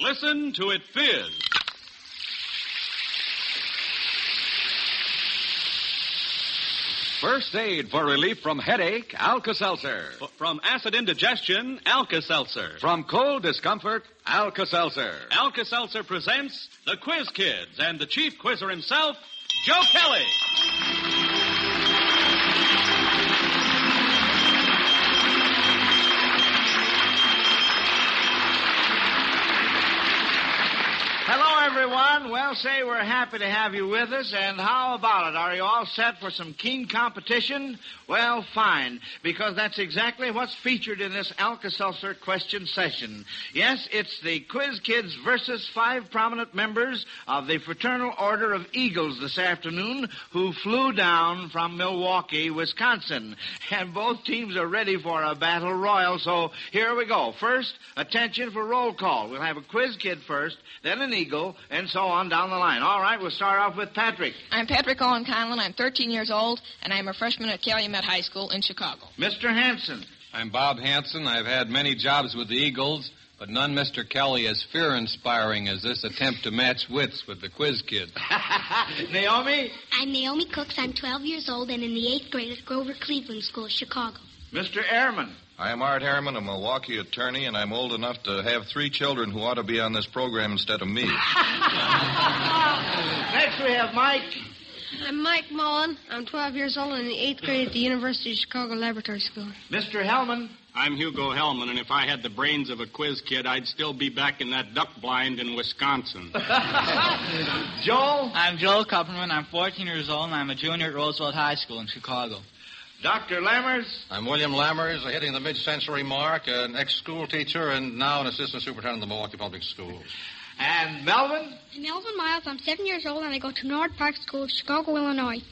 Listen to it fizz. First aid for relief from headache, Alka-Seltzer. From acid indigestion, Alka-Seltzer. From cold discomfort, Alka-Seltzer. Alka-Seltzer presents the Quiz Kids and the chief quizzer himself, Joe Kelly. Hello, everyone. Well, say we're happy to have you with us, and how about it? Are you all set for some keen competition? Well, fine, because that's exactly what's featured in this Alka-Seltzer question session. Yes, it's the Quiz Kids versus 5 prominent members of the Fraternal Order of Eagles this afternoon who flew down from Milwaukee, Wisconsin. And both teams are ready for a battle royal, so here we go. First, attention for roll call. We'll have a Quiz Kid first, then an Eagle, and so on down the line. All right, we'll start off with Patrick. I'm Patrick Owen Conlon. I'm 13 years old, and I'm a freshman at Calumet High School in Chicago. Mr. Hanson. I'm Bob Hanson. I've had many jobs with the Eagles, but none, Mr. Kelly, as fear-inspiring as this attempt to match wits with the Quiz Kids. Naomi? I'm Naomi Cooks. I'm 12 years old and in the 8th grade at Grover Cleveland School, Chicago. Mr. Ehrman. I'm Art Harriman, a Milwaukee attorney, and I'm old enough to have 3 children who ought to be on this program instead of me. Next we have Mike. I'm Mike Mullen. I'm 12 years old and in the 8th grade at the University of Chicago Laboratory School. Mr. Hellman. I'm Hugo Hellman, and if I had the brains of a quiz kid, I'd still be back in that duck blind in Wisconsin. Joel. I'm Joel Kupperman. I'm 14 years old, and I'm a junior at Roosevelt High School in Chicago. Dr. Lammers. I'm William Lammers, hitting the mid-century mark, an ex-school teacher and now an assistant superintendent of the Milwaukee Public Schools. And Melvin. I'm Melvin Miles. I'm 7 years old, and I go to North Park School, Chicago, Illinois.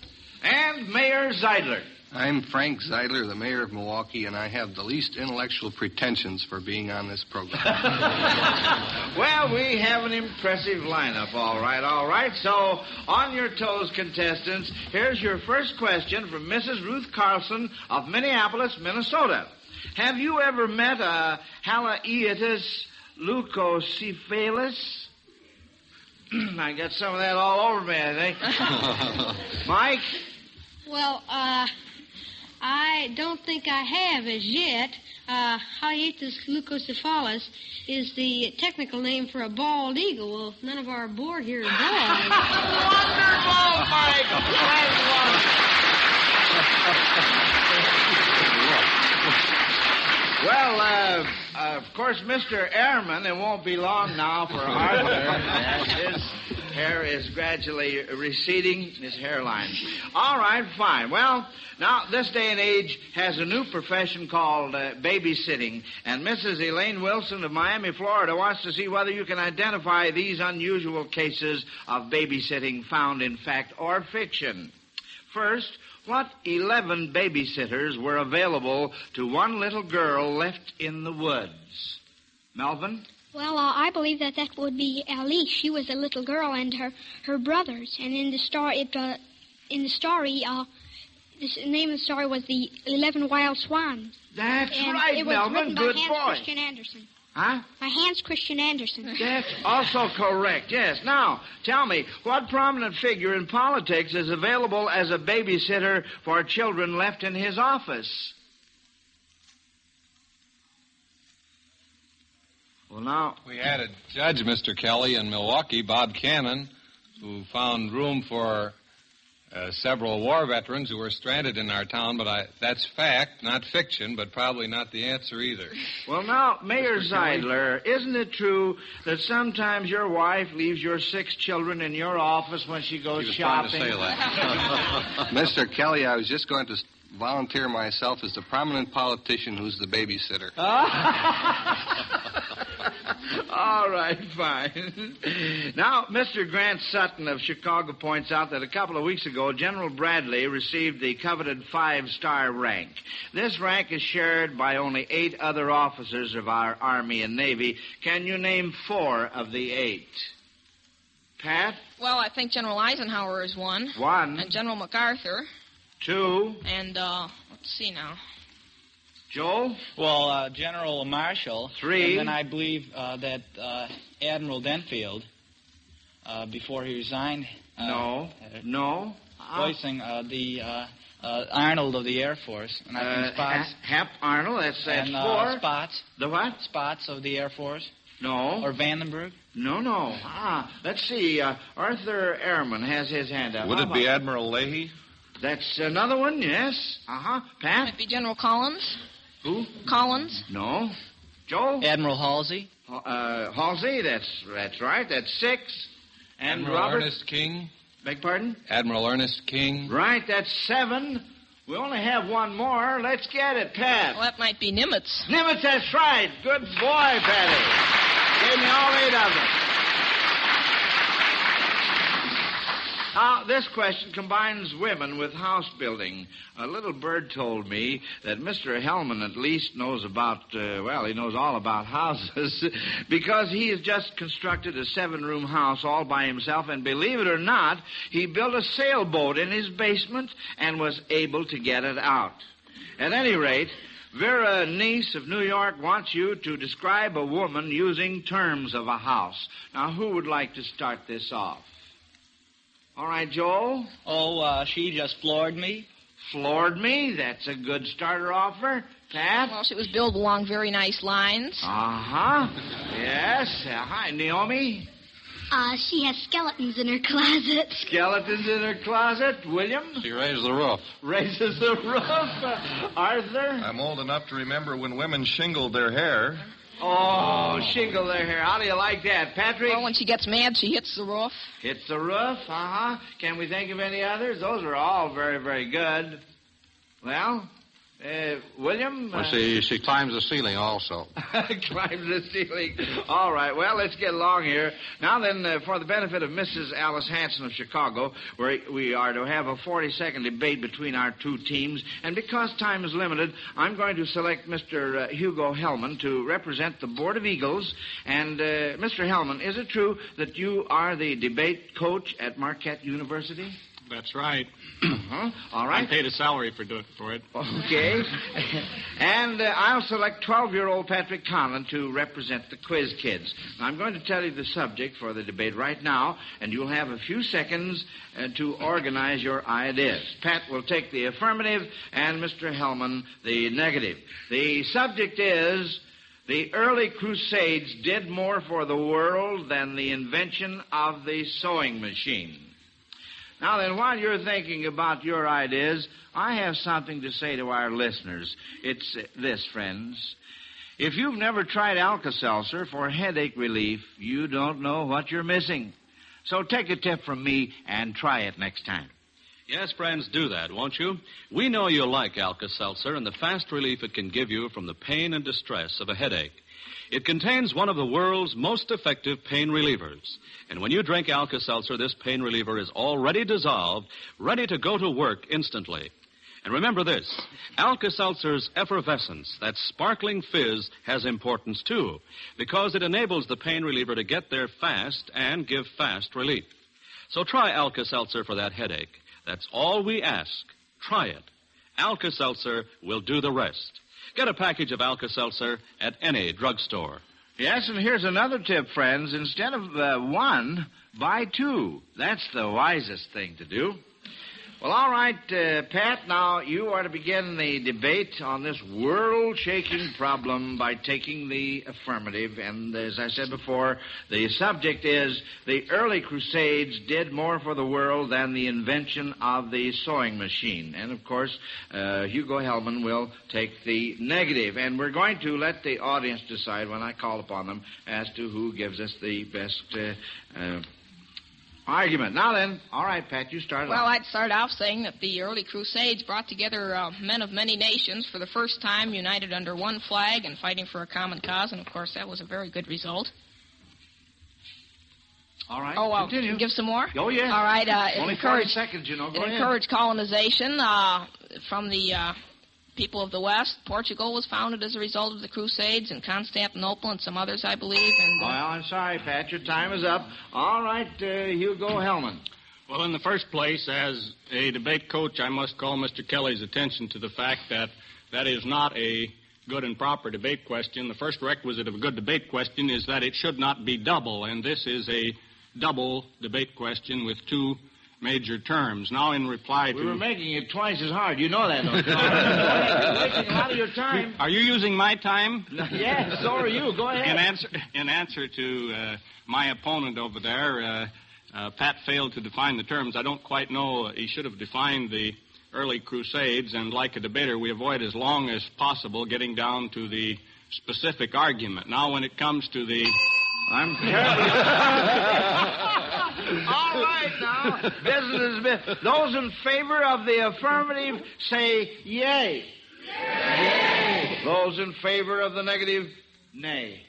And Mayor Zeidler. I'm Frank Zeidler, the mayor of Milwaukee, and I have the least intellectual pretensions for being on this program. Well, we have an impressive lineup, all right. So, on your toes, contestants, here's your first question from Mrs. Ruth Carlson of Minneapolis, Minnesota. Have you ever met a Haliaeetus leucocephalus? I got some of that all over me, I think. Mike? Well, I don't think I have as yet. Haliaeetus leucocephalus is the technical name for a bald eagle. Well, none of our board here are bald. Wonderful, Mike! Well, of course, Mr. Ehrman, it won't be long now for Arthur. His hair is gradually receding, his hairline. All right, fine. Well, now, this day and age has a new profession called babysitting, and Mrs. Elaine Wilson of Miami, Florida, wants to see whether you can identify these unusual cases of babysitting found in fact or fiction. First, what 11 babysitters were available to one little girl left in the woods? Melvin? Well, I believe that would be Alice. She was a little girl and her brothers. And in the story, the name of the story was the 11 Wild Swans. That's and right, it was Melvin. written Good by Hans boy. Christian Andersen. Huh? By Hans Christian Andersen. That's also correct, yes. Now, tell me, what prominent figure in politics is available as a babysitter for children left in his office? Well, now... We had a judge, Mr. Kelly, in Milwaukee, Bob Cannon, who found room for several war veterans who were stranded in our town, but that's fact, not fiction, but probably not the answer either. Well, now, Mayor Zeidler, isn't it true that sometimes your wife leaves your 6 children in your office when she goes shopping? Trying to say that. Mr. Kelly, I was just going to volunteer myself as the prominent politician who's the babysitter. All right, fine. Now, Mr. Grant Sutton of Chicago points out that a couple of weeks ago, General Bradley received the coveted 5-star rank. This rank is shared by only 8 other officers of our Army and Navy. Can you name 4 of the 8? Pat? Well, I think General Eisenhower is 1. 1. And General MacArthur. 2. And, let's see now. Joe? Well, General Marshall. 3. And then I believe that Admiral Denfield, before he resigned... No. Voicing the Arnold of the Air Force. And I think Spots... Hap Arnold, that's 4. Spots. The what? Spots of the Air Force. No. Or Vandenberg. No. Let's see. Arthur Ehrman has his hand up. Would it be Admiral Leahy? That's another one, yes. Pat? Might be General Collins. Who? Collins. No. Joe? Admiral Halsey. Halsey, that's right. That's 6. And Admiral Robert? Ernest King. Beg pardon? Admiral Ernest King. Right, that's 7. We only have one more. Let's get it, Pat. Well, that might be Nimitz. Nimitz, that's right. Good boy, Patty. Gave me all 8 of them. Now, this question combines women with house building. A little bird told me that Mr. Hellman at least knows about, he knows all about houses because he has just constructed a 7-room house all by himself, and believe it or not, he built a sailboat in his basement and was able to get it out. At any rate, Vera Niece of New York wants you to describe a woman using terms of a house. Now, who would like to start this off? All right, Joel? She just floored me. Floored me? That's a good starter offer. Pat? Well, she was built along very nice lines. Uh-huh. Yes. Hi, Naomi? She has skeletons in her closet. Skeletons in her closet. William? She raised the roof. Raises the roof. Arthur? I'm old enough to remember when women shingled their hair. Oh, shingle their hair. How do you like that, Patrick? Well, when she gets mad, she hits the roof. Hits the roof? Uh-huh. Can we think of any others? Those are all very, very good. Well, William? Well, she climbs the ceiling also. Climbs the ceiling. All right. Well, let's get along here. Now then, for the benefit of Mrs. Alice Hanson of Chicago, we are to have a 40-second debate between our two teams. And because time is limited, I'm going to select Mr. Hugo Hellman to represent the Board of Eagles. And, Mr. Hellman, is it true that you are the debate coach at Marquette University? That's right. Uh-huh. All right. I paid a salary for it. Okay. And I'll select 12-year-old Patrick Conlon to represent the Quiz Kids. Now, I'm going to tell you the subject for the debate right now, and you'll have a few seconds to organize your ideas. Pat will take the affirmative, and Mr. Hellman the negative. The subject is... the early Crusades did more for the world than the invention of the sewing machine. Now then, while you're thinking about your ideas, I have something to say to our listeners. It's this, friends. If you've never tried Alka-Seltzer for headache relief, you don't know what you're missing. So take a tip from me and try it next time. Yes, friends, do that, won't you? We know you like Alka-Seltzer and the fast relief it can give you from the pain and distress of a headache. It contains one of the world's most effective pain relievers. And when you drink Alka-Seltzer, this pain reliever is already dissolved, ready to go to work instantly. And remember this, Alka-Seltzer's effervescence, that sparkling fizz, has importance too, because it enables the pain reliever to get there fast and give fast relief. So try Alka-Seltzer for that headache. That's all we ask. Try it. Alka-Seltzer will do the rest. Get a package of Alka-Seltzer at any drugstore. Yes, and here's another tip, friends. Instead of 1, buy 2. That's the wisest thing to do. Well, all right, Pat, now you are to begin the debate on this world-shaking problem by taking the affirmative. And as I said before, the subject is the early Crusades did more for the world than the invention of the sewing machine. And, of course, Hugo Hellman will take the negative. And we're going to let the audience decide when I call upon them as to who gives us the best argument. Now then, all right, Pat, you start. Well, I'd start off saying that the early Crusades brought together men of many nations for the first time, united under one flag and fighting for a common cause, and of course that was a very good result. All right, continue. Give some more? Oh, yeah. All right. Only 40 seconds, you know. Go ahead. It encouraged colonization from the people of the West. Portugal was founded as a result of the Crusades, and Constantinople and some others, I believe. And, well, I'm sorry, Pat. Your time is up. All right, Hugo Hellman. Well, in the first place, as a debate coach, I must call Mr. Kelly's attention to the fact that that is not a good and proper debate question, the first requisite of a good debate question is that it should not be double, and this is a double debate question with two major terms. Now, in reply to... We were making it twice as hard. You know that, don't you? You're wasting a lot of your time. Are you using my time? Yes, so are you. Go ahead. In answer to my opponent over there, Pat failed to define the terms. I don't quite know. He should have defined the early Crusades, and like a debater, we avoid as long as possible getting down to the specific argument. Now, when it comes to the... I'm terribly... All right, now. Business. Those in favor of the affirmative say yay. Yay. Those in favor of the negative, nay.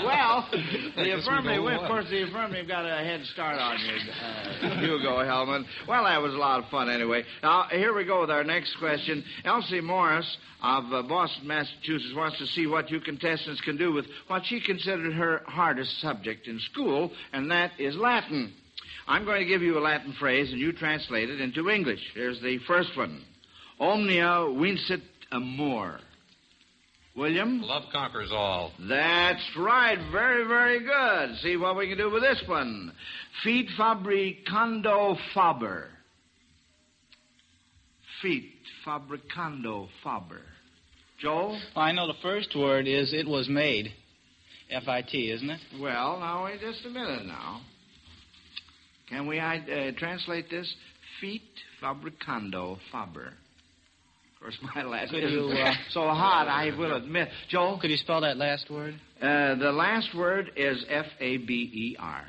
Well, the affirmative, of course, the affirmative got a head start on you, Hugo Hellman. Well, that was a lot of fun anyway. Now, here we go with our next question. Elsie Morris of Boston, Massachusetts, wants to see what you contestants can do with what she considered her hardest subject in school, and that is Latin. I'm going to give you a Latin phrase, and you translate it into English. Here's the first one. Omnia vincit amor. William? Love conquers all. That's right. Very, very good. See what we can do with this one. Fit fabricando faber. Fit fabricando faber. Joel? Well, I know the first word is it was made. F-I-T, isn't it? Well, now, wait just a minute now. Can we translate this? Fit fabricando faber. Of course, my last Could isn't you, so hot, I will admit. Joel? Could you spell that last word? The last word is F-A-B-E-R.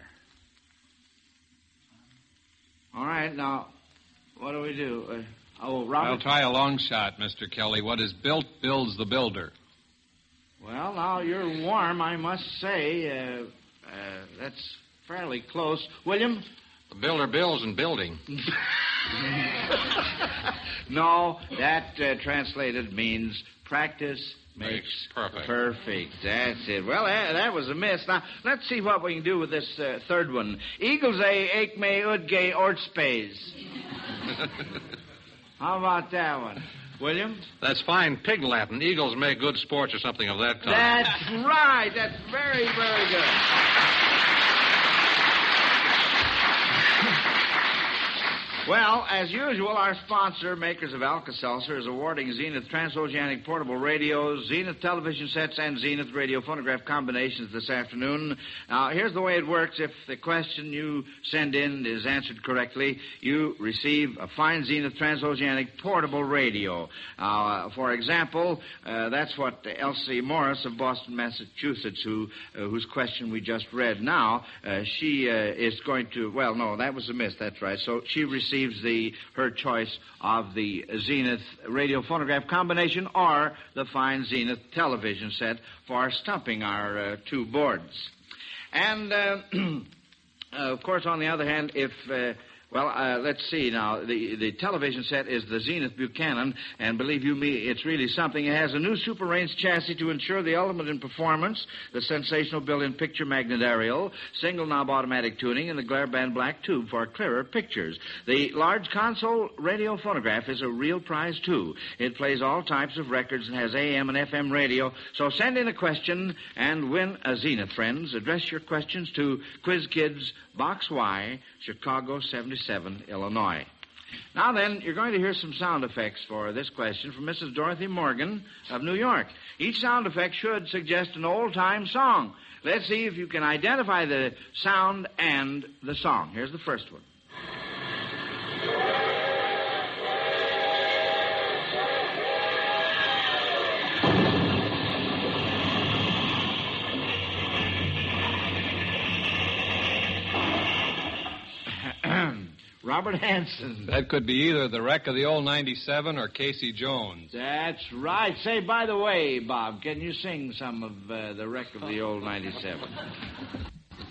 All right, now, what do we do? Robert? I'll try a long shot, Mr. Kelly. What is built builds the builder. Well, now, you're warm, I must say. That's fairly close. William? The builder builds in building. No, that translated means practice makes perfect. That's it. Well, that was a miss. Now, let's see what we can do with this third one. Eagles ek me udge ortspace. How about that one? William? That's fine pig Latin. Eagles make good sports or something of that kind. That's right. That's very, very good. Well, as usual, our sponsor, makers of Alka-Seltzer, is awarding Zenith transoceanic portable radios, Zenith television sets, and Zenith radio phonograph combinations this afternoon. Now, here's the way it works. If the question you send in is answered correctly, you receive a fine Zenith transoceanic portable radio. For example, that's what Elsie Morris of Boston, Massachusetts, whose question we just read now, she is going to, well, no, that was a miss, that's right. So she receives her choice of the Zenith radio phonograph combination or the fine Zenith television set for stumping our two boards. And, of course, on the other hand, if... let's see now. The television set is the Zenith Buchanan, and believe you me, it's really something. It has a new super range chassis to ensure the ultimate in performance, the sensational built-in picture magnet aerial, single knob automatic tuning, and the glare band black tube for clearer pictures. The large console radio phonograph is a real prize, too. It plays all types of records and has AM and FM radio. So send in a question and win a Zenith, friends. Address your questions to Quiz Kids, Box Y, Chicago 77, Illinois. Now then, you're going to hear some sound effects for this question from Mrs. Dorothy Morgan of New York. Each sound effect should suggest an old-time song. Let's see if you can identify the sound and the song. Here's the first one. Robert Hansen. That could be either the wreck of the old 97 or Casey Jones. That's right. Say, by the way, Bob, can you sing some of the wreck of the old 97?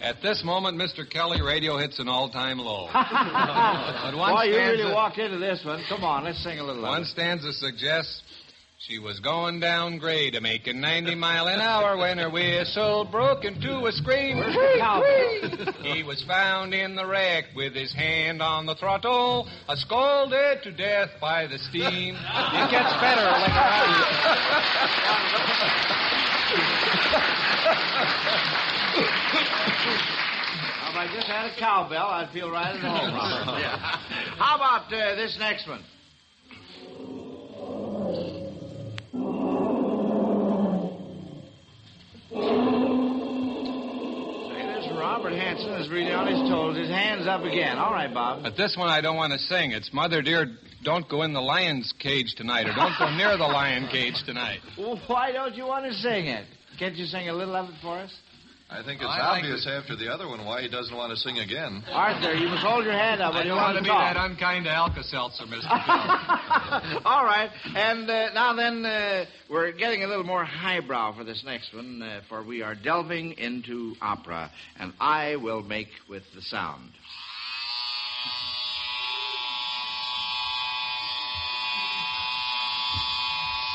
At this moment, Mr. Kelly, radio hits an all-time low. But one Boy, you really walked into this one. Come on, let's sing a little of it. One stanza suggests, She was going down grade, making 90 miles an hour when her whistle broke into a scream. Where's the cowbell? He was found in the wreck with his hand on the throttle, scalded to death by the steam. It gets better later on. Well, if I just had a cowbell, I'd feel right at home, Robert. Yeah. How about this next one? Robert Hanson is really on his toes. His hand's up again. All right, Bob. But this one I don't want to sing. It's Mother Dear, don't go in the lion's cage tonight, or don't go near the lion cage tonight. Well, why don't you want to sing it? Can't you sing a little of it for us? I think it's obvious after the other one why he doesn't want to sing again. Arthur, you must hold your hand up when you want to be talk. that unkind to Alka-Seltzer, Mr. Bell. All right. And now then, we're getting a little more highbrow for this next one, for we are delving into opera, and I will make with the sound.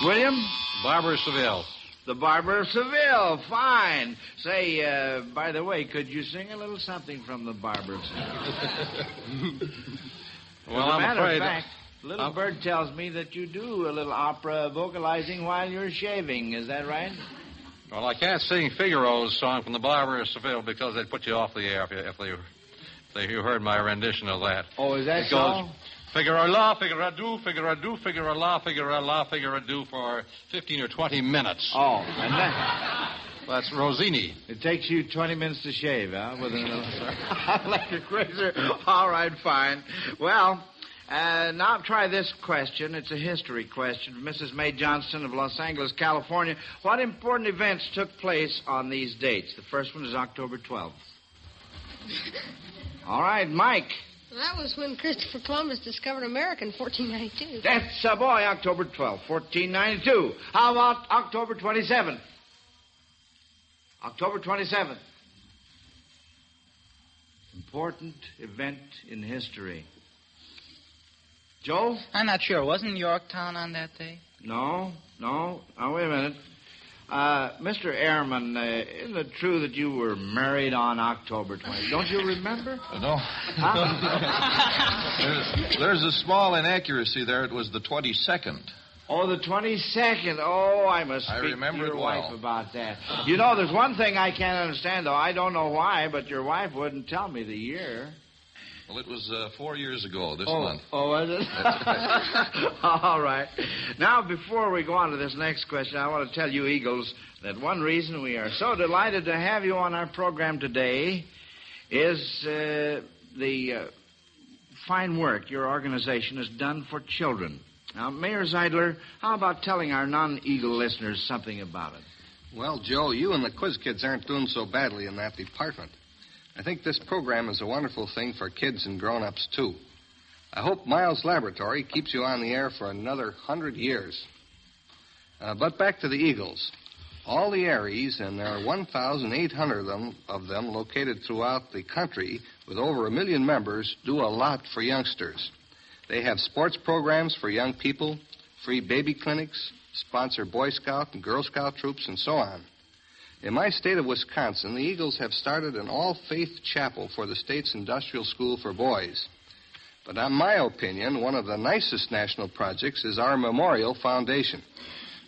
William? Barber of Seville. The Barber of Seville. Fine. Say, by the way, could you sing a little something from the Barber of Seville? Well, As a I'm matter afraid... of fact, Little Bird tells me that you do a little opera vocalizing while you're shaving. Is that right? Well, I can't sing Figaro's song from the Barber of Seville because they'd put you off the air if you heard my rendition of that. Oh, is that so? Figaro la, figaro do, figaro do, figaro la, figaro do for 15 or 20 minutes. Oh, and that... That's Rossini. It takes you 20 minutes to shave, huh? With an electric razor. All right, fine. Well, now try this question. It's a history question from Mrs. Mae Johnston of Los Angeles, California. What important events took place on these dates? The first one is October 12th. All right, Mike. That was when Christopher Columbus discovered America in 1492. That's a boy, October 12th, 1492. How about October 27th? October 27th. Important event in history. Joe? I'm not sure. Wasn't Yorktown on that day? No. Oh, wait a minute. Mr. Ehrman, isn't it true that you were married on October 20th? Don't you remember? No. There's a small inaccuracy there. It was the 22nd. Oh, the 22nd. Oh, I must speak to your wife about that. You know, there's one thing I can't understand, though. I don't know why, but your wife wouldn't tell me the year. Well, it was 4 years ago this month. Oh, was it? All right. Now, before we go on to this next question, I want to tell you, Eagles, that one reason we are so delighted to have you on our program today is the fine work your organization has done for children. Now, Mayor Zeidler, how about telling our non-Eagle listeners something about it? Well, Joe, you and the Quiz Kids aren't doing so badly in that department. I think this program is a wonderful thing for kids and grown-ups, too. I hope Miles' Laboratory keeps you on the air for another 100 years. But back to the Eagles. All the Aries, and there are 1,800 of them located throughout the country with over 1 million members, do a lot for youngsters. They have sports programs for young people, free baby clinics, sponsor Boy Scout and Girl Scout troops, and so on. In my state of Wisconsin, the Eagles have started an all-faith chapel for the state's industrial school for boys. But in my opinion, one of the nicest national projects is our Memorial Foundation.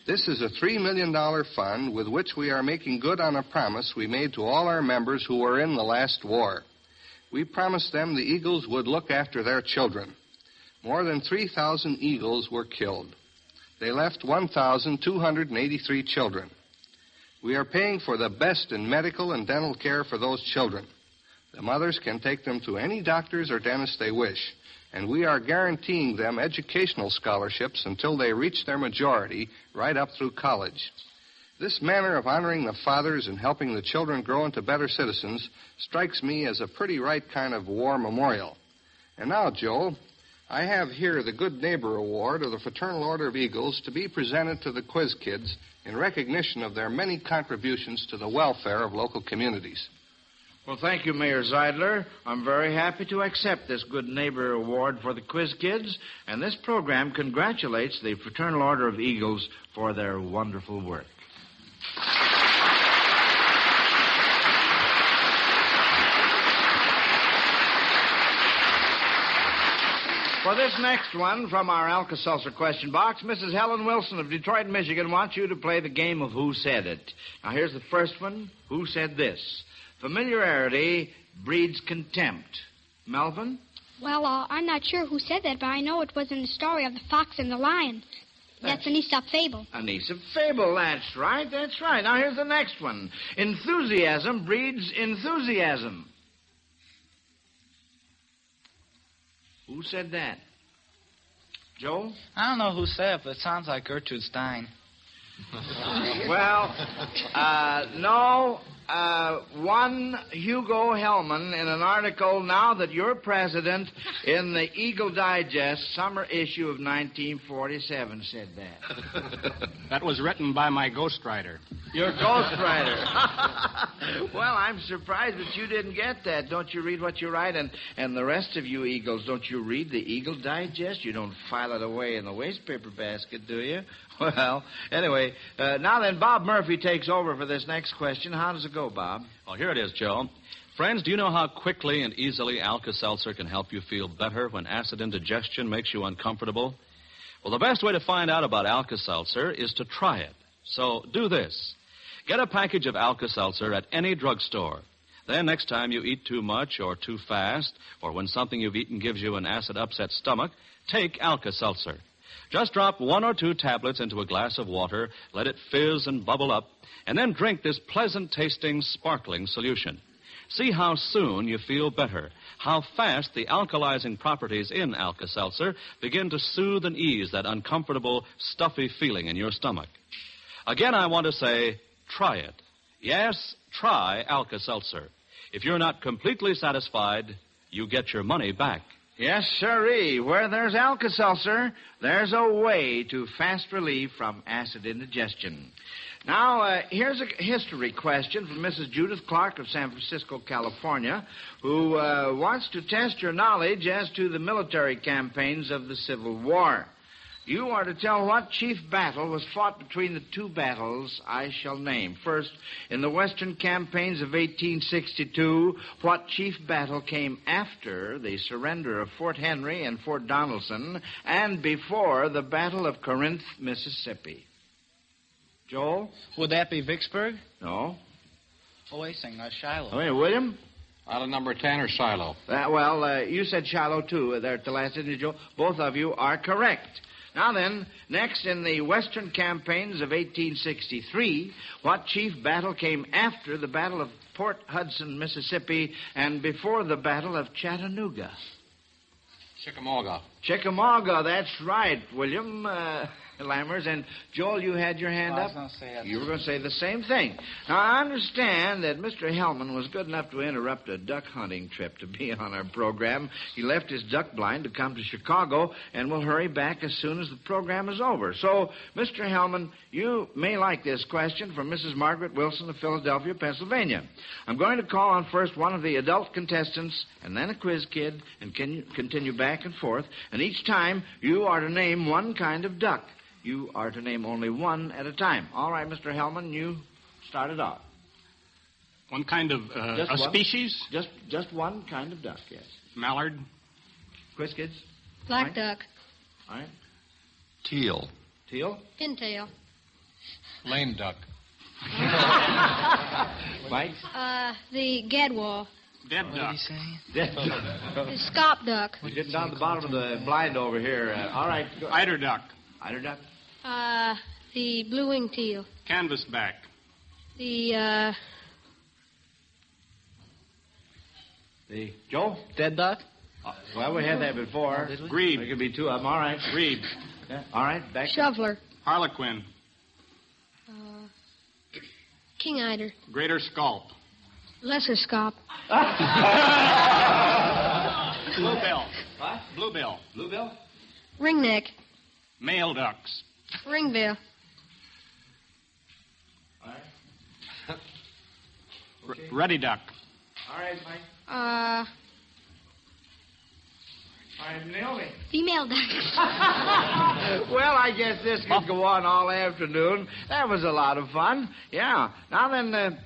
This is a $3 million fund with which we are making good on a promise we made to all our members who were in the last war. We promised them the Eagles would look after their children. More than 3,000 Eagles were killed. They left 1,283 children. We are paying for the best in medical and dental care for those children. The mothers can take them to any doctors or dentists they wish, and we are guaranteeing them educational scholarships until they reach their majority, right up through college. This manner of honoring the fathers and helping the children grow into better citizens strikes me as a pretty right kind of war memorial. And now, Joe, I have here the Good Neighbor Award of the Fraternal Order of Eagles to be presented to the Quiz Kids in recognition of their many contributions to the welfare of local communities. Well, thank you, Mayor Zeidler. I'm very happy to accept this Good Neighbor Award for the Quiz Kids, and this program congratulates the Fraternal Order of Eagles for their wonderful work. For this next one from our Alka-Seltzer question box, Mrs. Helen Wilson of Detroit, Michigan wants you to play the game of Who Said It. Now, here's the first one. Who said this? Familiarity breeds contempt. Melvin? Well, I'm not sure who said that, but I know it was in the story of the fox and the lion. That's an Aesop fable. An Aesop fable, that's right, that's right. Now, here's the next one. Enthusiasm breeds enthusiasm. Who said that? Joe? I don't know who said it, but it sounds like Gertrude Stein. Well, no. One Hugo Hellman in an article, Now That You're President, in the Eagle Digest summer issue of 1947 said that. That was written by my ghostwriter. Your ghostwriter. Well, I'm surprised that you didn't get that. Don't you read what you write? And the rest of you Eagles, don't you read the Eagle Digest? You don't file it away in the wastepaper basket, do you? Well, anyway, now then, Bob Murphy takes over for this next question. How does it go, Bob? Well, here it is, Joe. Friends, do you know how quickly and easily Alka-Seltzer can help you feel better when acid indigestion makes you uncomfortable? Well, the best way to find out about Alka-Seltzer is to try it. So do this. Get a package of Alka-Seltzer at any drugstore. Then next time you eat too much or too fast, or when something you've eaten gives you an acid-upset stomach, take Alka-Seltzer. Just drop 1 or 2 tablets into a glass of water, let it fizz and bubble up, and then drink this pleasant-tasting, sparkling solution. See how soon you feel better, how fast the alkalizing properties in Alka-Seltzer begin to soothe and ease that uncomfortable, stuffy feeling in your stomach. Again, I want to say, try it. Yes, try Alka-Seltzer. If you're not completely satisfied, you get your money back. Yes, sirree. Where there's Alka-Seltzer, there's a way to fast relief from acid indigestion. Now, here's a history question from Mrs. Judith Clark of San Francisco, California, who wants to test your knowledge as to the military campaigns of the Civil War. You are to tell what chief battle was fought between the 2 battles I shall name. First, in the Western campaigns of 1862, what chief battle came after the surrender of Fort Henry and Fort Donelson and before the Battle of Corinth, Mississippi? Joel? Would that be Vicksburg? No. Oh, wait a second. Shiloh. Oh, wait, William? Out of number 10 or Shiloh? You said Shiloh, too, there at the last, didn't you, Joe? Both of you are correct. Now then, next in the Western campaigns of 1863, what chief battle came after the Battle of Port Hudson, Mississippi, and before the Battle of Chattanooga? Chickamauga. Chickamauga, that's right, William Lammers. And Joel, you had your hand up? I was going to say that. You were going to say the same thing. Now, I understand that Mr. Hellman was good enough to interrupt a duck hunting trip to be on our program. He left his duck blind to come to Chicago, and will hurry back as soon as the program is over. So, Mr. Hellman, you may like this question from Mrs. Margaret Wilson of Philadelphia, Pennsylvania. I'm going to call on first one of the adult contestants, and then a quiz kid, and continue back and forth. And each time, you are to name one kind of duck. You are to name only one at a time. All right, Mr. Hellman, you start it off. One kind of species? Just one kind of duck, yes. Mallard. Quiz kids? Black duck. All right. Teal. Teal? Pintail. Lame duck. Mike? The gadwall. Dead What duck. did he say? Dead duck. The scop duck. We're getting down to the bottom of the blind over here. All right. Go. Eider duck. Eider duck? The blue-winged teal. Canvasback. The Joe? Dead duck? Well, we had that before. Grebe. There could be 2 of them. All right. Grebe. Yeah. All right. Back. shoveler. Harlequin. King eider. Greater scalp. Lesser scop. Bluebill. What? Bluebill. Bluebill? Ringneck. Male ducks. Ringbill. All right. Ruddy duck. All right, Mike. All right, Naomi. Female ducks. Well, I guess this could go on all afternoon. That was a lot of fun. Yeah. Now then,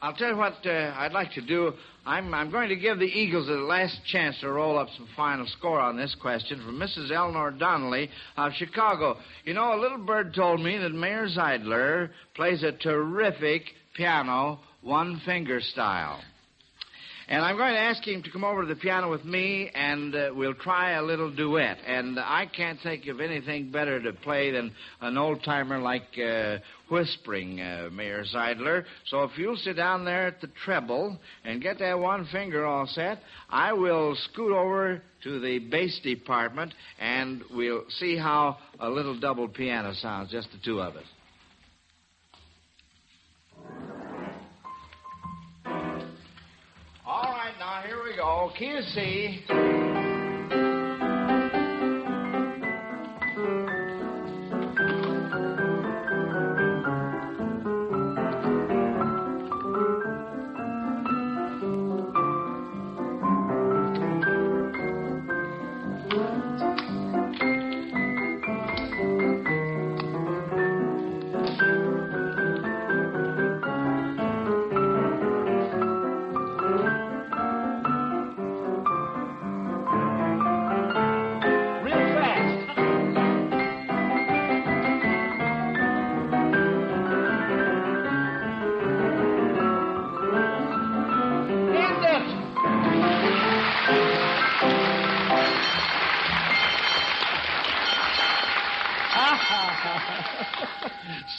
I'll tell you what I'd like to do. I'm going to give the Eagles the last chance to roll up some final score on this question from Mrs. Eleanor Donnelly of Chicago. You know, a little bird told me that Mayor Zeidler plays a terrific piano, one-finger style. And I'm going to ask him to come over to the piano with me, and we'll try a little duet. And I can't think of anything better to play than an old-timer like Whispering, Mayor Zeidler. So if you'll sit down there at the treble and get that one finger all set, I will scoot over to the bass department, and we'll see how a little double piano sounds, just the two of us. All right, now, here we go. Key to C.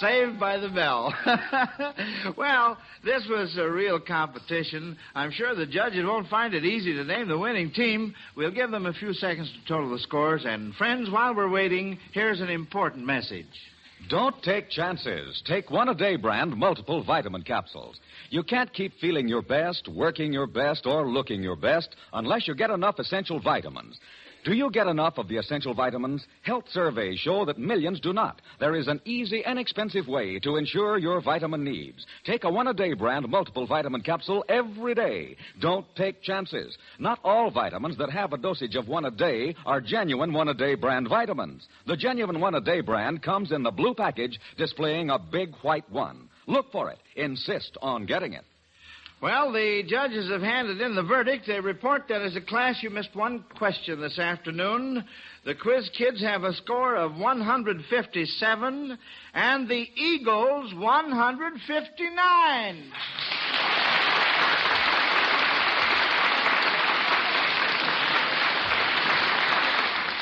Saved by the bell. Well, this was a real competition. I'm sure the judges won't find it easy to name the winning team. We'll give them a few seconds to total the scores. And, friends, while we're waiting, here's an important message. Don't take chances. Take one-a-day brand multiple vitamin capsules. You can't keep feeling your best, working your best, or looking your best unless you get enough essential vitamins. Do you get enough of the essential vitamins? Health surveys show that millions do not. There is an easy, inexpensive way to ensure your vitamin needs. Take a one-a-day brand multiple vitamin capsule every day. Don't take chances. Not all vitamins that have a dosage of one a day are genuine one-a-day brand vitamins. The genuine one-a-day brand comes in the blue package displaying a big white one. Look for it. Insist on getting it. Well, the judges have handed in the verdict. They report that as a class you missed one question this afternoon. The Quiz Kids have a score of 157, and the Eagles 159.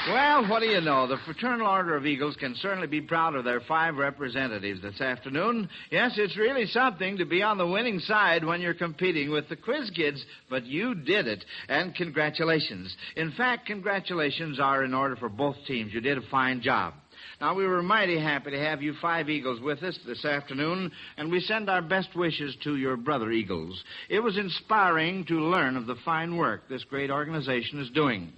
Well, what do you know? The Fraternal Order of Eagles can certainly be proud of their 5 representatives this afternoon. Yes, it's really something to be on the winning side when you're competing with the Quiz Kids, but you did it, and congratulations. In fact, congratulations are in order for both teams. You did a fine job. Now, we were mighty happy to have you 5 Eagles with us this afternoon, and we send our best wishes to your brother Eagles. It was inspiring to learn of the fine work this great organization is doing.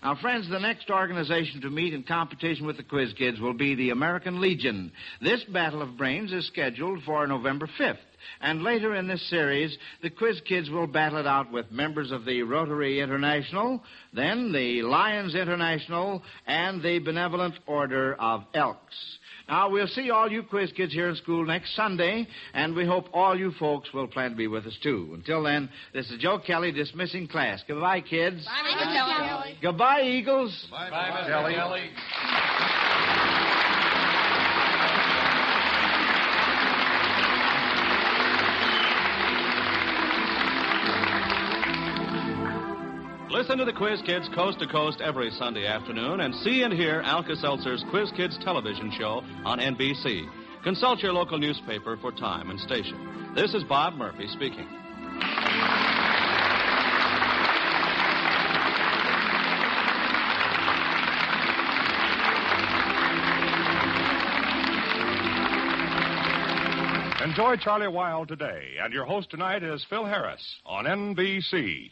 Now, friends, the next organization to meet in competition with the Quiz Kids will be the American Legion. This battle of brains is scheduled for November 5th. And later in this series, the Quiz Kids will battle it out with members of the Rotary International, then the Lions International, and the Benevolent Order of Elks. Now, we'll see all you Quiz Kids here in school next Sunday, and we hope all you folks will plan to be with us, too. Until then, this is Joe Kelly dismissing class. Goodbye, kids. Bye, Mr. Kelly. Goodbye, Eagles. Bye, Mr. Kelly. Listen to the Quiz Kids coast to coast every Sunday afternoon and see and hear Alka-Seltzer's Quiz Kids television show on NBC. Consult your local newspaper for time and station. This is Bob Murphy speaking. Enjoy Charlie Wilde today, and your host tonight is Phil Harris on NBC.